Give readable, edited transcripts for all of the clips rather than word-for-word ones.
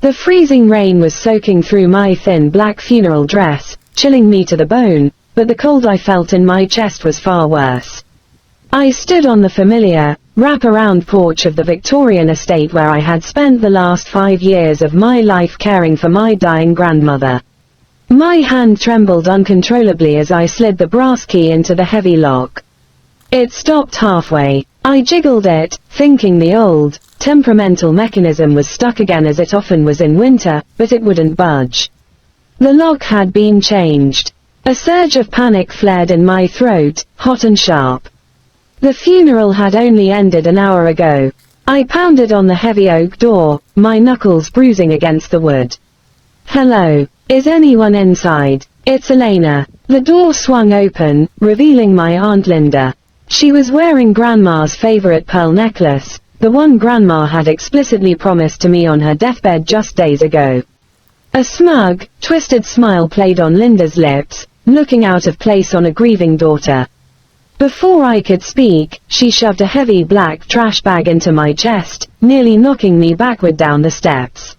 The freezing rain was soaking through my thin black funeral dress, chilling me to the bone, but the cold I felt in my chest was far worse. I stood on the familiar, wrap-around porch of the Victorian estate where I had spent the last 5 years of my life caring for my dying grandmother. My hand trembled uncontrollably as I slid the brass key into the heavy lock. It stopped halfway. I jiggled it, thinking the old, temperamental mechanism was stuck again as it often was in winter, but it wouldn't budge. The lock had been changed. A surge of panic flared in my throat, hot and sharp. The funeral had only ended an hour ago. I pounded on the heavy oak door, my knuckles bruising against the wood. "Hello. Is anyone inside?" "It's Elena." The door swung open, revealing my Aunt Linda. She was wearing Grandma's favorite pearl necklace, the one Grandma had explicitly promised to me on her deathbed just days ago. A smug, twisted smile played on Linda's lips, looking out of place on a grieving daughter. Before I could speak, she shoved a heavy black trash bag into my chest, nearly knocking me backward down the steps.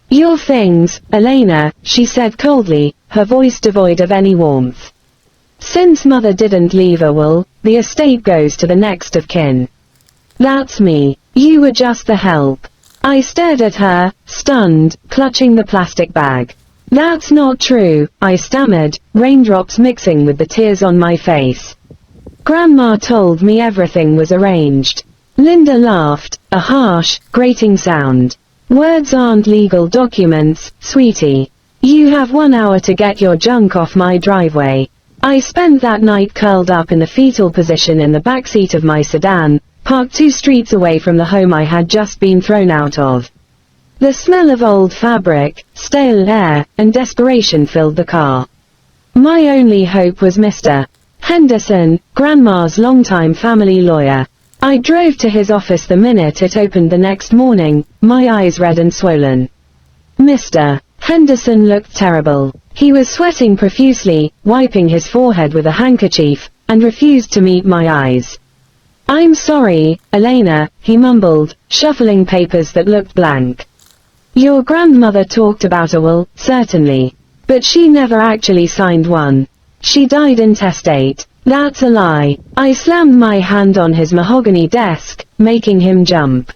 "Your things, Elena," she said coldly, her voice devoid of any warmth. "Since Mother didn't leave a will, the estate goes to the next of kin." "That's me. You were just the help." I stared at her, stunned, clutching the plastic bag. "That's not true," I stammered, raindrops mixing with the tears on my face. "Grandma told me everything was arranged." Linda laughed, a harsh, grating sound. "Words aren't legal documents, sweetie. You have 1 hour to get your junk off my driveway." I spent that night curled up in the fetal position in the backseat of my sedan, parked 2 streets away from the home I had just been thrown out of. The smell of old fabric, stale air, and desperation filled the car. My only hope was Mr. Henderson, Grandma's longtime family lawyer. I drove to his office the minute it opened the next morning, my eyes red and swollen. Mr. Henderson looked terrible. He was sweating profusely, wiping his forehead with a handkerchief, and refused to meet my eyes. "I'm sorry, Elena," he mumbled, shuffling papers that looked blank. "Your grandmother talked about a will, certainly. But she never actually signed one. She died intestate." "That's a lie." I slammed my hand on his mahogany desk, making him jump.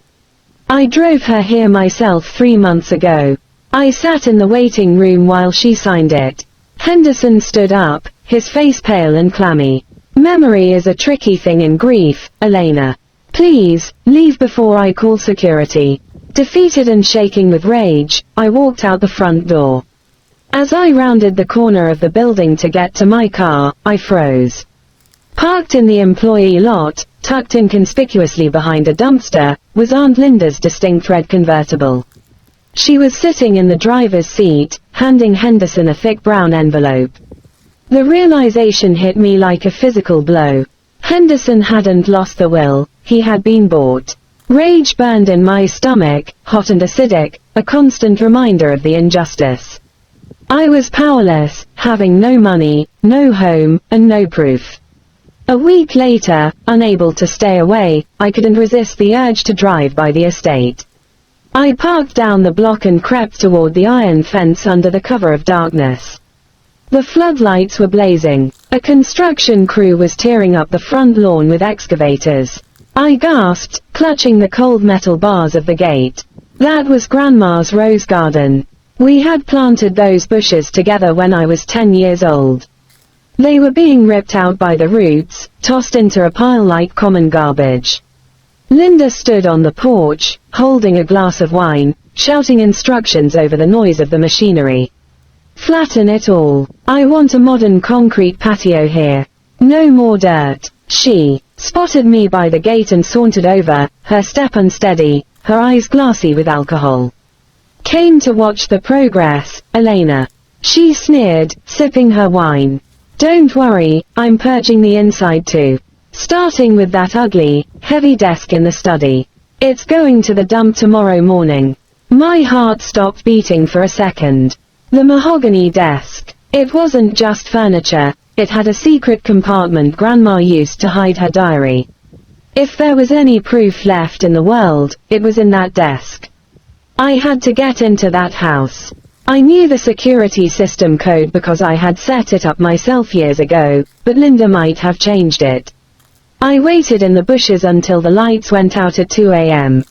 "I drove her here myself 3 months ago. I sat in the waiting room while she signed it." Henderson stood up, his face pale and clammy. "Memory is a tricky thing in grief, Elena. Please, leave before I call security." Defeated and shaking with rage, I walked out the front door. As I rounded the corner of the building to get to my car, I froze. Parked in the employee lot, tucked inconspicuously behind a dumpster, was Aunt Linda's distinct red convertible. She was sitting in the driver's seat, handing Henderson a thick brown envelope. The realization hit me like a physical blow. Henderson hadn't lost the will, he had been bought. Rage burned in my stomach, hot and acidic, a constant reminder of the injustice. I was powerless, having no money, no home, and no proof. A week later, unable to stay away, I couldn't resist the urge to drive by the estate. I parked down the block and crept toward the iron fence under the cover of darkness. The floodlights were blazing. A construction crew was tearing up the front lawn with excavators. I gasped, clutching the cold metal bars of the gate. That was Grandma's rose garden. We had planted those bushes together when I was 10 years old. They were being ripped out by the roots, tossed into a pile like common garbage. Linda stood on the porch, holding a glass of wine, shouting instructions over the noise of the machinery. "Flatten it all. I want a modern concrete patio here. No more dirt." She spotted me by the gate and sauntered over, her step unsteady, her eyes glassy with alcohol. "Came to watch the progress, Elena." She sneered, sipping her wine. "Don't worry, I'm purging the inside too. Starting with that ugly, heavy desk in the study. It's going to the dump tomorrow morning." My heart stopped beating for a second. The mahogany desk. It wasn't just furniture, it had a secret compartment Grandma used to hide her diary. If there was any proof left in the world, it was in that desk. I had to get into that house. I knew the security system code because I had set it up myself years ago, but Linda might have changed it. I waited in the bushes until the lights went out at 2 a.m.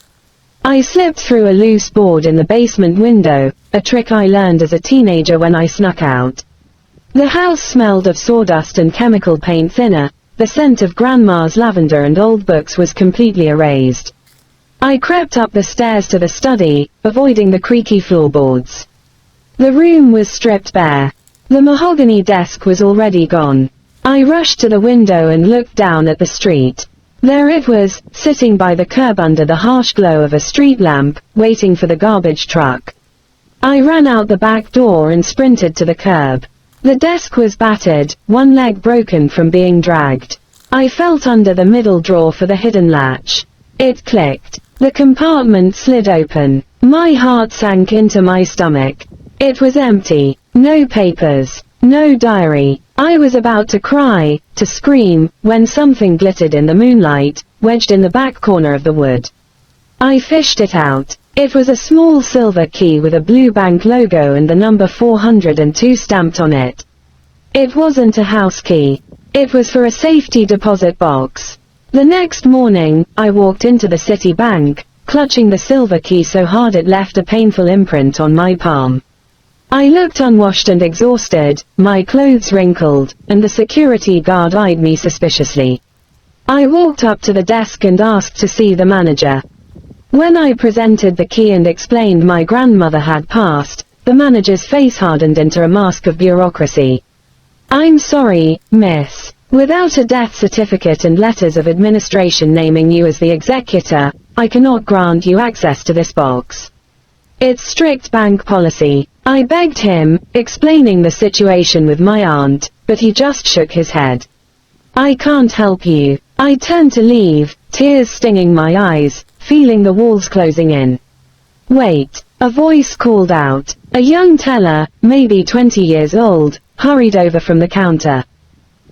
I slipped through a loose board in the basement window, a trick I learned as a teenager when I snuck out. The house smelled of sawdust and chemical paint thinner. The scent of Grandma's lavender and old books was completely erased. I crept up the stairs to the study, avoiding the creaky floorboards. The room was stripped bare. The mahogany desk was already gone. I rushed to the window and looked down at the street. There it was, sitting by the curb under the harsh glow of a street lamp, waiting for the garbage truck. I ran out the back door and sprinted to the curb. The desk was battered, one leg broken from being dragged. I felt under the middle drawer for the hidden latch. It clicked. The compartment slid open. My heart sank into my stomach. It was empty. No papers. No diary. I was about to cry, to scream, when something glittered in the moonlight, wedged in the back corner of the wood. I fished it out. It was a small silver key with a blue bank logo and the number 402 stamped on it. It wasn't a house key. It was for a safety deposit box. The next morning, I walked into the city bank, clutching the silver key so hard it left a painful imprint on my palm. I looked unwashed and exhausted, my clothes wrinkled, and the security guard eyed me suspiciously. I walked up to the desk and asked to see the manager. When I presented the key and explained my grandmother had passed, the manager's face hardened into a mask of bureaucracy. "I'm sorry, miss. Without a death certificate and letters of administration naming you as the executor, I cannot grant you access to this box. It's strict bank policy." I begged him, explaining the situation with my aunt, but he just shook his head. "I can't help you." I turned to leave, tears stinging my eyes, feeling the walls closing in. "Wait," a voice called out. A young teller, maybe 20 years old, hurried over from the counter.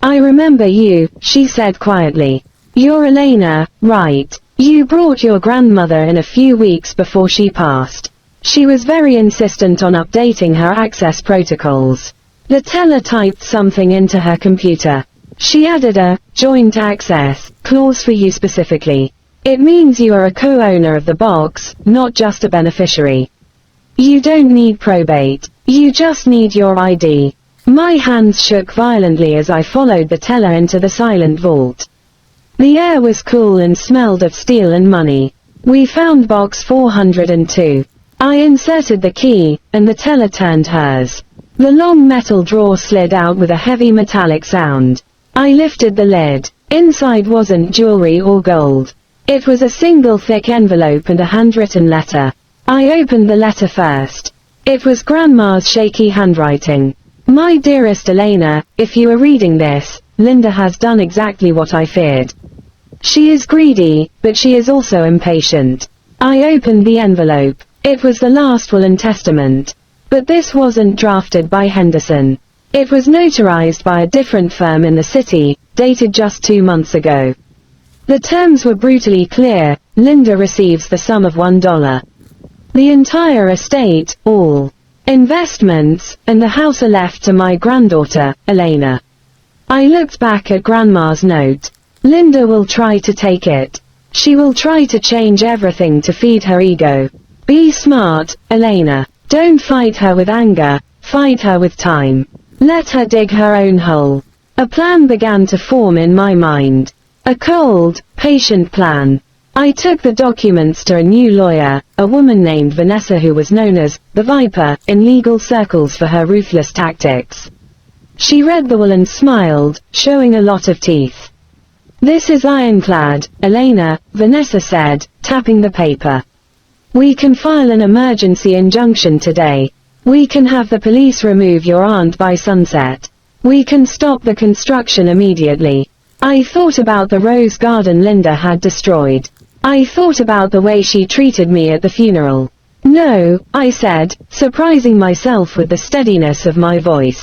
"I remember you," she said quietly. "You're Elena, right? You brought your grandmother in a few weeks before she passed." She was very insistent on updating her access protocols. The teller typed something into her computer. She added a joint access clause for you specifically. It means you are a co-owner of the box, not just a beneficiary. You don't need probate. You just need your ID. My hands shook violently as I followed the teller into the silent vault. The air was cool and smelled of steel and money. "We found box 402. I inserted the key, and the teller turned hers. The long metal drawer slid out with a heavy metallic sound. I lifted the lid. Inside wasn't jewelry or gold. It was a single thick envelope and a handwritten letter. I opened the letter first. It was Grandma's shaky handwriting. "My dearest Elena, if you are reading this, Linda has done exactly what I feared. She is greedy, but she is also impatient." I opened the envelope. It was the last will and testament. But this wasn't drafted by Henderson. It was notarized by a different firm in the city, dated just 2 months ago. The terms were brutally clear. Linda receives the sum of $1. The entire estate, all investments, and the house are left to my granddaughter, Elena. I looked back at Grandma's note. Linda will try to take it. She will try to change everything to feed her ego. Be smart, Elena. Don't fight her with anger, fight her with time. Let her dig her own hole. A plan began to form in my mind. A cold, patient plan. I took the documents to a new lawyer, a woman named Vanessa who was known as the Viper in legal circles for her ruthless tactics. She read the will and smiled, showing a lot of teeth. "This is ironclad, Elena," Vanessa said, tapping the paper. "We can file an emergency injunction today. We can have the police remove your aunt by sunset. We can stop the construction immediately." I thought about the rose garden Linda had destroyed. I thought about the way she treated me at the funeral. "No," I said, surprising myself with the steadiness of my voice.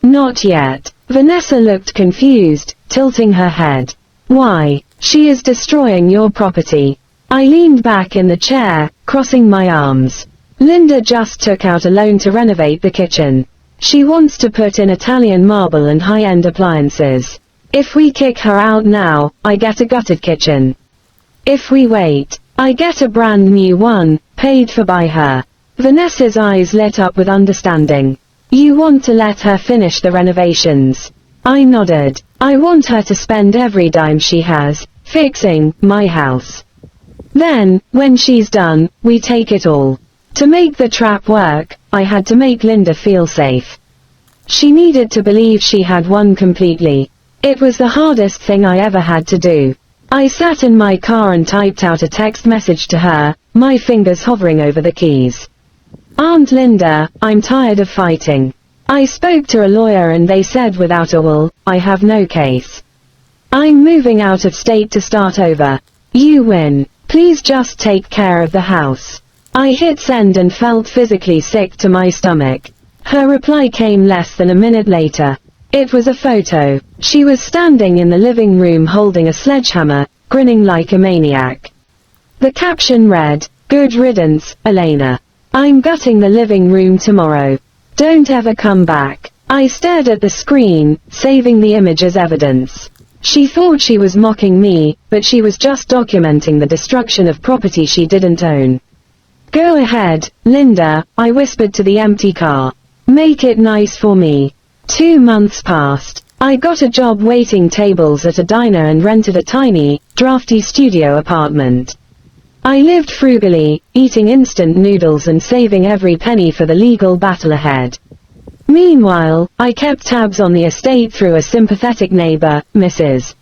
"Not yet." Vanessa looked confused, tilting her head. "Why? She is destroying your property. I leaned back in the chair, crossing my arms. Linda just took out a loan to renovate the kitchen. She wants to put in Italian marble and high-end appliances. If we kick her out now, I get a gutted kitchen. If we wait, I get a brand new one, paid for by her. Vanessa's eyes lit up with understanding. You want to let her finish the renovations? I nodded. I want her to spend every dime she has, fixing my house. Then, when she's done, we take it all. To make the trap work, I had to make Linda feel safe. She needed to believe she had won completely. It was the hardest thing I ever had to do. I sat in my car and typed out a text message to her, my fingers hovering over the keys. Aunt Linda, I'm tired of fighting. I spoke to a lawyer and they said without a will, I have no case. I'm moving out of state to start over. You win. Please just take care of the house. I hit send and felt physically sick to my stomach. Her reply came less than a minute later. It was a photo. She was standing in the living room holding a sledgehammer, grinning like a maniac. The caption read, "Good riddance, Elena. I'm gutting the living room tomorrow. Don't ever come back." I stared at the screen, saving the image as evidence. She thought she was mocking me, but she was just documenting the destruction of property she didn't own. Go ahead, Linda, I whispered to the empty car. Make it nice for me. 2 months passed. I got a job waiting tables at a diner and rented a tiny, drafty studio apartment. I lived frugally, eating instant noodles and saving every penny for the legal battle ahead. Meanwhile, I kept tabs on the estate through a sympathetic neighbor, Mrs.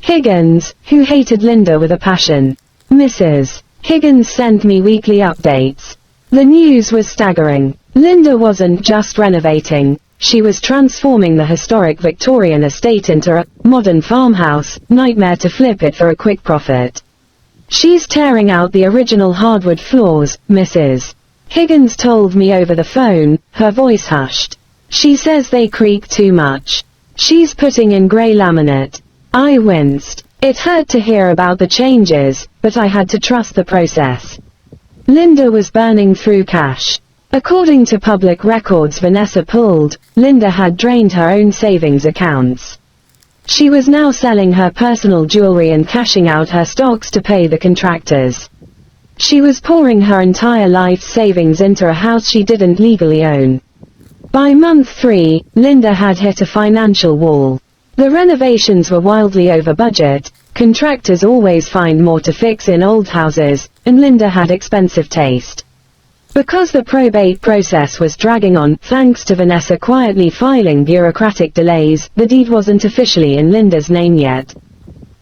Higgins, who hated Linda with a passion. Mrs. Higgins sent me weekly updates. The news was staggering. Linda wasn't just renovating, she was transforming the historic Victorian estate into a modern farmhouse, nightmare to flip it for a quick profit. She's tearing out the original hardwood floors, Mrs. Higgins told me over the phone, her voice hushed. She says they creak too much. She's putting in grey laminate. I winced. It hurt to hear about the changes, but I had to trust the process. Linda was burning through cash. According to public records Vanessa pulled, Linda had drained her own savings accounts. She was now selling her personal jewelry and cashing out her stocks to pay the contractors. She was pouring her entire life savings into a house she didn't legally own. By month 3, Linda had hit a financial wall. The renovations were wildly over budget, contractors always find more to fix in old houses, and Linda had expensive taste. Because the probate process was dragging on, thanks to Vanessa quietly filing bureaucratic delays, the deed wasn't officially in Linda's name yet.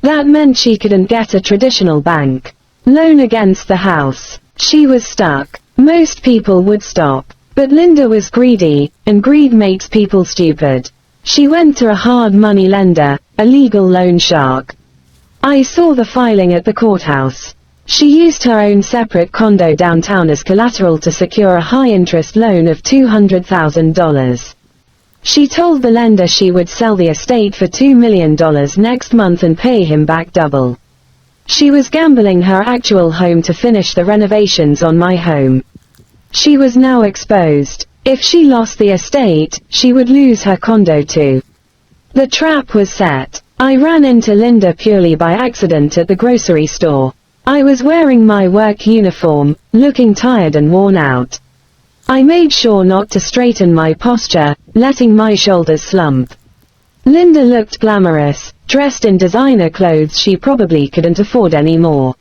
That meant she couldn't get a traditional bank loan against the house. She was stuck. Most people would stop. But Linda was greedy, and greed makes people stupid. She went to a hard money lender, a legal loan shark. I saw the filing at the courthouse. She used her own separate condo downtown as collateral to secure a high-interest loan of $200,000. She told the lender she would sell the estate for $2 million next month and pay him back double. She was gambling her actual home to finish the renovations on my home. She was now exposed. If she lost the estate, she would lose her condo too. The trap was set. I ran into Linda purely by accident at the grocery store. I was wearing my work uniform, looking tired and worn out. I made sure not to straighten my posture, letting my shoulders slump. Linda looked glamorous, dressed in designer clothes she probably couldn't afford anymore.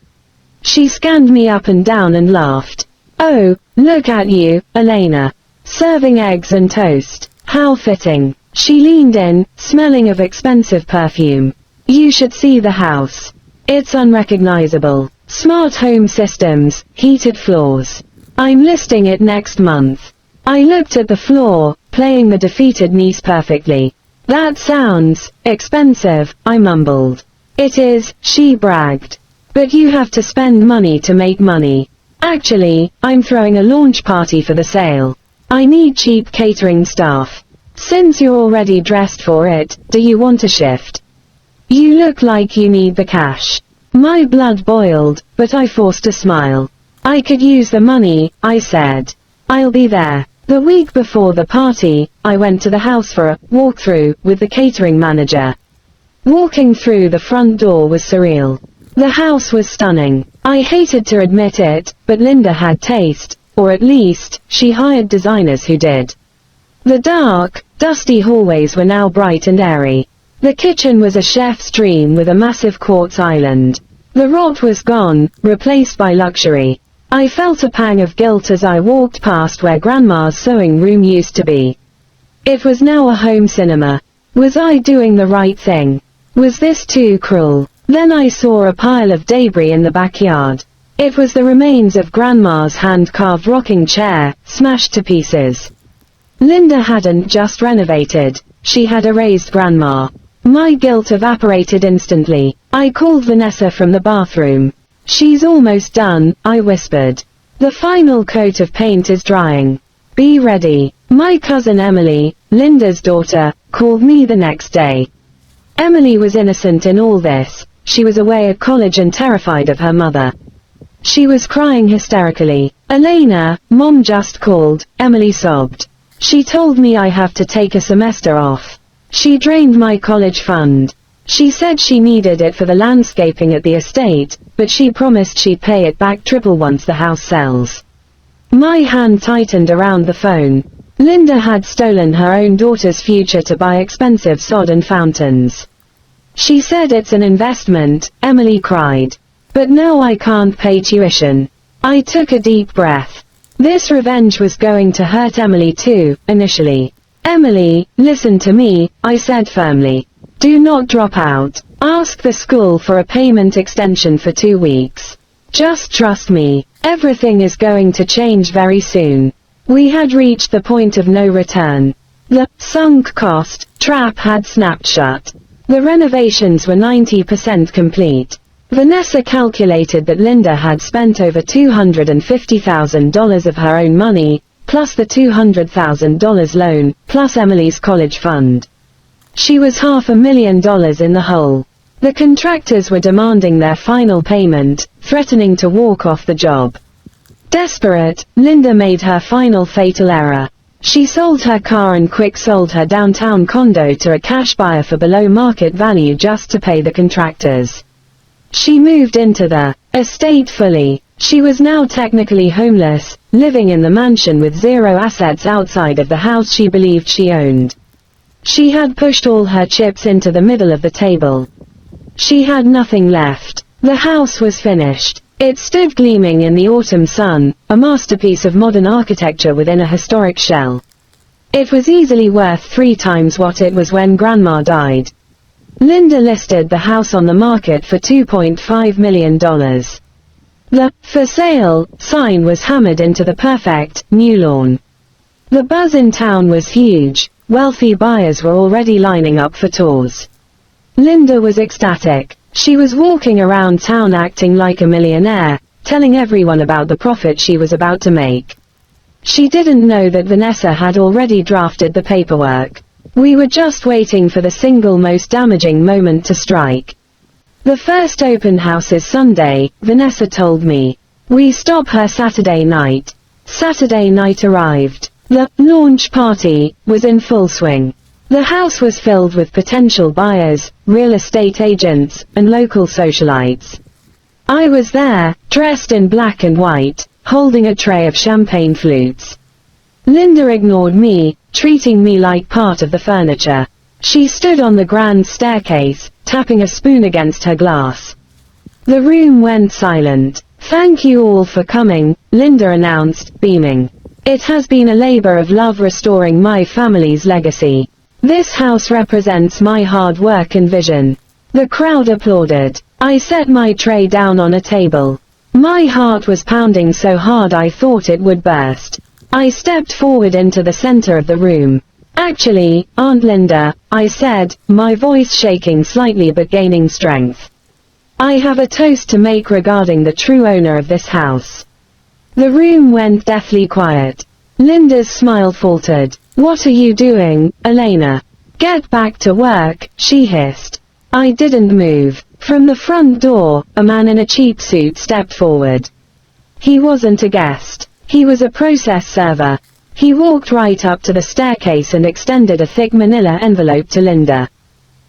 She scanned me up and down and laughed. "Oh, look at you, Elena. Serving eggs and toast. How fitting." She leaned in, smelling of expensive perfume. "You should see the house. It's unrecognizable. Smart home systems, heated floors. I'm listing it next month." I looked at the floor, playing the defeated niece perfectly. "That sounds expensive," I mumbled. "It is," she bragged. "But you have to spend money to make money. Actually, I'm throwing a launch party for the sale. I need cheap catering staff. Since you're already dressed for it, do you want a shift? You look like you need the cash." My blood boiled, but I forced a smile. I could use the money, I said. I'll be there. The week before the party, I went to the house for a walkthrough with the catering manager. Walking through the front door was surreal. The house was stunning. I hated to admit it, but Linda had taste, or at least, she hired designers who did. The dark, dusty hallways were now bright and airy. The kitchen was a chef's dream with a massive quartz island. The rot was gone, replaced by luxury. I felt a pang of guilt as I walked past where Grandma's sewing room used to be. It was now a home cinema. Was I doing the right thing? Was this too cruel? Then I saw a pile of debris in the backyard. It was the remains of Grandma's hand-carved rocking chair, smashed to pieces. Linda hadn't just renovated, she had erased Grandma. My guilt evaporated instantly. I called Vanessa from the bathroom. She's almost done, I whispered. The final coat of paint is drying. Be ready. My cousin Emily, Linda's daughter, called me the next day. Emily was innocent in all this. She was away at college and terrified of her mother. She was crying hysterically. Elena, Mom just called, Emily sobbed. She told me I have to take a semester off. She drained my college fund. She said she needed it for the landscaping at the estate, but she promised she'd pay it back triple once the house sells. My hand tightened around the phone. Linda had stolen her own daughter's future to buy expensive sod and fountains. She said it's an investment, Emily cried. But now I can't pay tuition. I took a deep breath. This revenge was going to hurt Emily too, initially. Emily, listen to me, I said firmly. Do not drop out. Ask the school for a payment extension for 2 weeks. Just trust me. Everything is going to change very soon. We had reached the point of no return. The sunk cost trap had snapped shut. The renovations were 90% complete. Vanessa calculated that Linda had spent over $250,000 of her own money, plus the $200,000 loan, plus Emily's college fund. She was $500,000 in the hole. The contractors were demanding their final payment, threatening to walk off the job. Desperate, Linda made her final fatal error. She sold her car and quick sold her downtown condo to a cash buyer for below market value just to pay the contractors. She moved into the estate fully. She was now technically homeless, living in the mansion with zero assets outside of the house she believed she owned. She had pushed all her chips into the middle of the table. She had nothing left. The house was finished. It stood gleaming in the autumn sun, a masterpiece of modern architecture within a historic shell. It was easily worth 3 times what it was when Grandma died. Linda listed the house on the market for $2.5 million. The "for sale" sign was hammered into the perfect, new lawn. The buzz in town was huge. Wealthy buyers were already lining up for tours. Linda was ecstatic. She was walking around town acting like a millionaire, telling everyone about the profit she was about to make. She didn't know that Vanessa had already drafted the paperwork. We were just waiting for the single most damaging moment to strike. The first open house is Sunday, Vanessa told me. We stop her Saturday night. Saturday night arrived. The launch party was in full swing. The house was filled with potential buyers, real estate agents, and local socialites. I was there, dressed in black and white, holding a tray of champagne flutes. Linda ignored me, treating me like part of the furniture. She stood on the grand staircase, tapping a spoon against her glass. The room went silent. Thank you all for coming, Linda announced, beaming. It has been a labor of love restoring my family's legacy. This house represents my hard work and vision. The crowd applauded. I set my tray down on a table. My heart was pounding so hard I thought it would burst. I stepped forward into the center of the room. Actually, Aunt Linda, I said, my voice shaking slightly but gaining strength. I have a toast to make regarding the true owner of this house. The room went deathly quiet. Linda's smile faltered. What are you doing, Elena? Get back to work, she hissed. I didn't move. From the front door, a man in a cheap suit stepped forward. He wasn't a guest. He was a process server. He walked right up to the staircase and extended a thick manila envelope to Linda.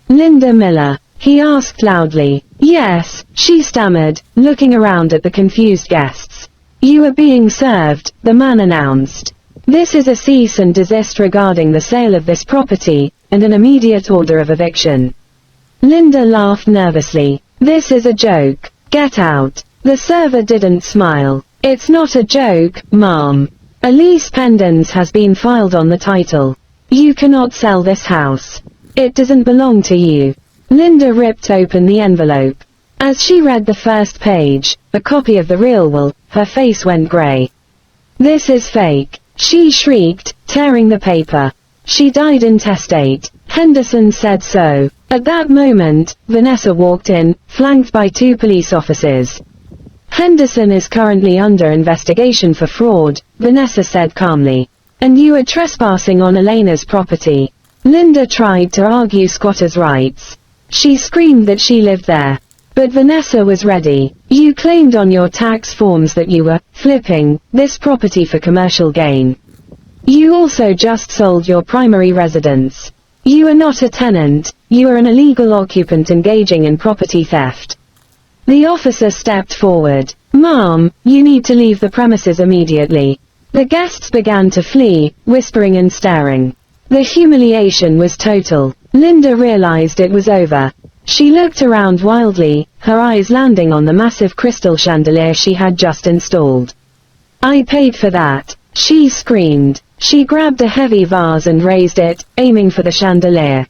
"Linda Miller?" he asked loudly. "Yes," she stammered, looking around at the confused guests. "You are being served," the man announced. "This is a cease and desist regarding the sale of this property, and an immediate order of eviction." Linda laughed nervously. "This is a joke. Get out." The server didn't smile. "It's not a joke, ma'am. A lease pendants has been filed on the title. You cannot sell this house. It doesn't belong to you." Linda ripped open the envelope. As she read the first page, a copy of the real will, her face went grey. "This is fake," she shrieked, tearing the paper. "She died intestate. Henderson said so." At that moment, Vanessa walked in, flanked by 2 police officers. "Henderson is currently under investigation for fraud," Vanessa said calmly. "And you are trespassing on Elena's property." Linda tried to argue squatters' rights. She screamed that she lived there. But Vanessa was ready. "You claimed on your tax forms that you were flipping this property for commercial gain. You also just sold your primary residence. You are not a tenant, you are an illegal occupant engaging in property theft." The officer stepped forward. "Ma'am, you need to leave the premises immediately." The guests began to flee, whispering and staring. The humiliation was total. Linda realized it was over. She looked around wildly, her eyes landing on the massive crystal chandelier she had just installed. "I paid for that," she screamed. She grabbed a heavy vase and raised it, aiming for the chandelier.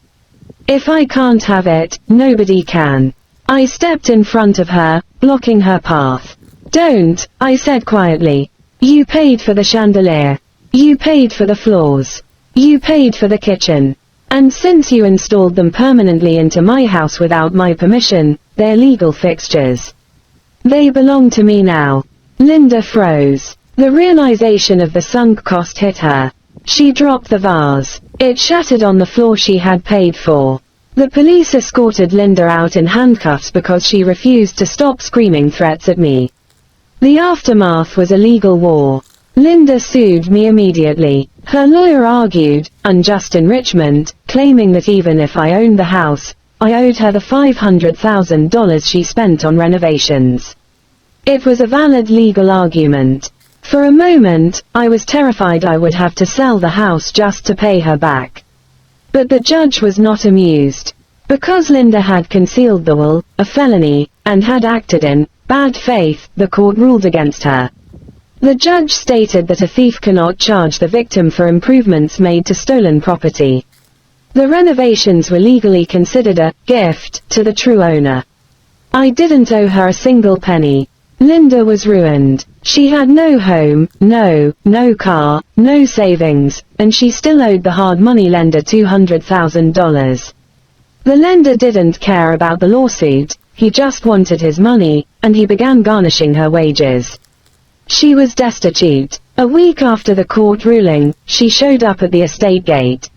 "If I can't have it, nobody can." I stepped in front of her, blocking her path. "Don't," I said quietly. "You paid for the chandelier. You paid for the floors. You paid for the kitchen. And since you installed them permanently into my house without my permission, they're legal fixtures. They belong to me now." Linda froze. The realization of the sunk cost hit her. She dropped the vase. It shattered on the floor she had paid for. The police escorted Linda out in handcuffs because she refused to stop screaming threats at me. The aftermath was a legal war. Linda sued me immediately. Her lawyer argued, unjust enrichment, claiming that even if I owned the house, I owed her the $500,000 she spent on renovations. It was a valid legal argument. For a moment, I was terrified I would have to sell the house just to pay her back. But the judge was not amused. Because Linda had concealed the will, a felony, and had acted in bad faith, the court ruled against her. The judge stated that a thief cannot charge the victim for improvements made to stolen property. The renovations were legally considered a gift to the true owner. I didn't owe her a single penny. Linda was ruined. She had no home, no car, no savings, and she still owed the hard money lender $200,000. The lender didn't care about the lawsuit, he just wanted his money, and he began garnishing her wages. She was destitute. A week after the court ruling, she showed up at the estate gate.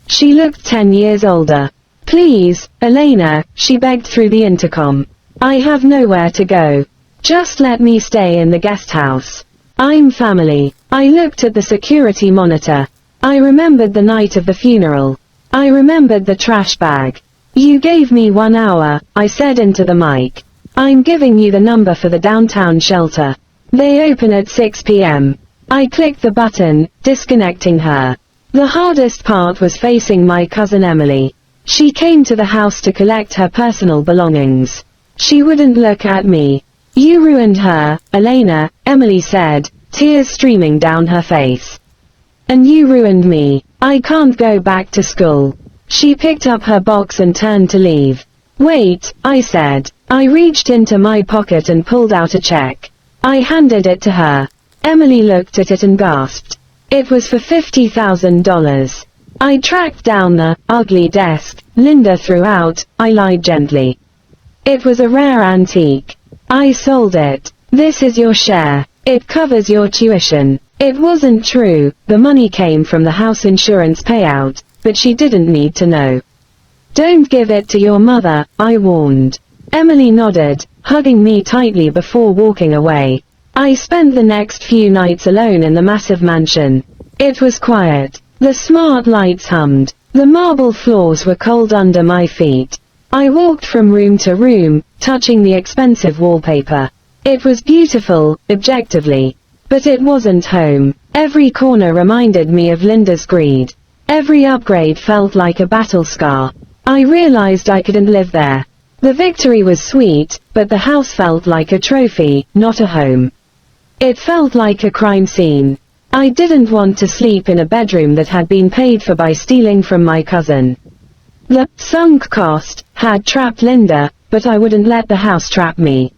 She looked 10 years older. "Please, Elena," she begged through the intercom. "I have nowhere to go. Just let me stay in the guest house. I'm family." I looked at the security monitor. I remembered the night of the funeral. I remembered the trash bag. "You gave me 1 hour," I said into the mic. "I'm giving you the number for the downtown shelter. They open at 6 p.m. I clicked the button, disconnecting her. The hardest part was facing my cousin Emily. She came to the house to collect her personal belongings. She wouldn't look at me. "You ruined her, Elena," Emily said, tears streaming down her face. "And you ruined me. I can't go back to school." She picked up her box and turned to leave. "Wait," I said. I reached into my pocket and pulled out a check. I handed it to her. Emily looked at it and gasped. It was for $50,000. I tracked down the ugly desk Linda threw out. I lied gently. "It was a rare antique. I sold it. This is your share. It covers your tuition." It wasn't true, the money came from the house insurance payout, but she didn't need to know. "Don't give it to your mother," I warned. Emily nodded, hugging me tightly before walking away. I spent the next few nights alone in the massive mansion. It was quiet. The smart lights hummed. The marble floors were cold under my feet. I walked from room to room, touching the expensive wallpaper. It was beautiful, objectively. But it wasn't home. Every corner reminded me of Linda's greed. Every upgrade felt like a battle scar. I realized I couldn't live there. The victory was sweet, but the house felt like a trophy, not a home. It felt like a crime scene. I didn't want to sleep in a bedroom that had been paid for by stealing from my cousin. The sunk cost had trapped Linda, but I wouldn't let the house trap me.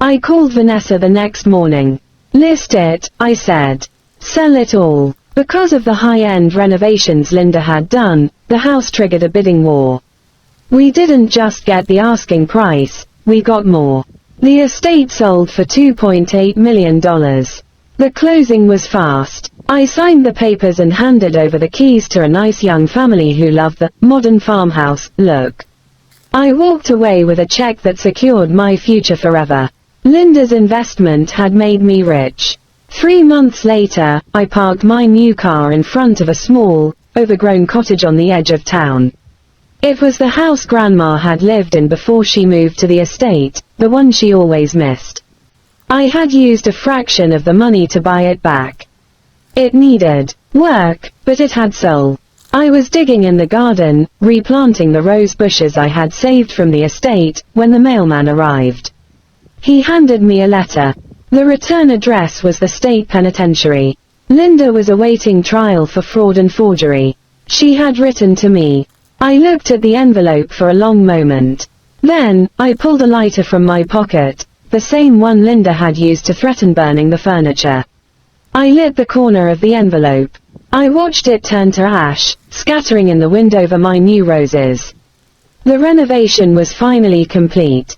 I called Vanessa the next morning. List it, I said. Sell it all. Because of the high-end renovations Linda had done, the house triggered a bidding war. We didn't just get the asking price, we got more. The estate sold for $2.8 million. The closing was fast. I signed the papers and handed over the keys to a nice young family who loved the modern farmhouse look. I walked away with a check that secured my future forever. Linda's investment had made me rich. 3 months later, I parked my new car in front of a small, overgrown cottage on the edge of town. It was the house Grandma had lived in before she moved to the estate, the one she always missed. I had used a fraction of the money to buy it back. It needed work, but it had soul. I was digging in the garden, replanting the rose bushes I had saved from the estate, when the mailman arrived. He handed me a letter. The return address was the state penitentiary. Linda was awaiting trial for fraud and forgery. She had written to me. I looked at the envelope for a long moment. Then, I pulled a lighter from my pocket, the same one Linda had used to threaten burning the furniture. I lit the corner of the envelope. I watched it turn to ash, scattering in the wind over my new roses. The renovation was finally complete.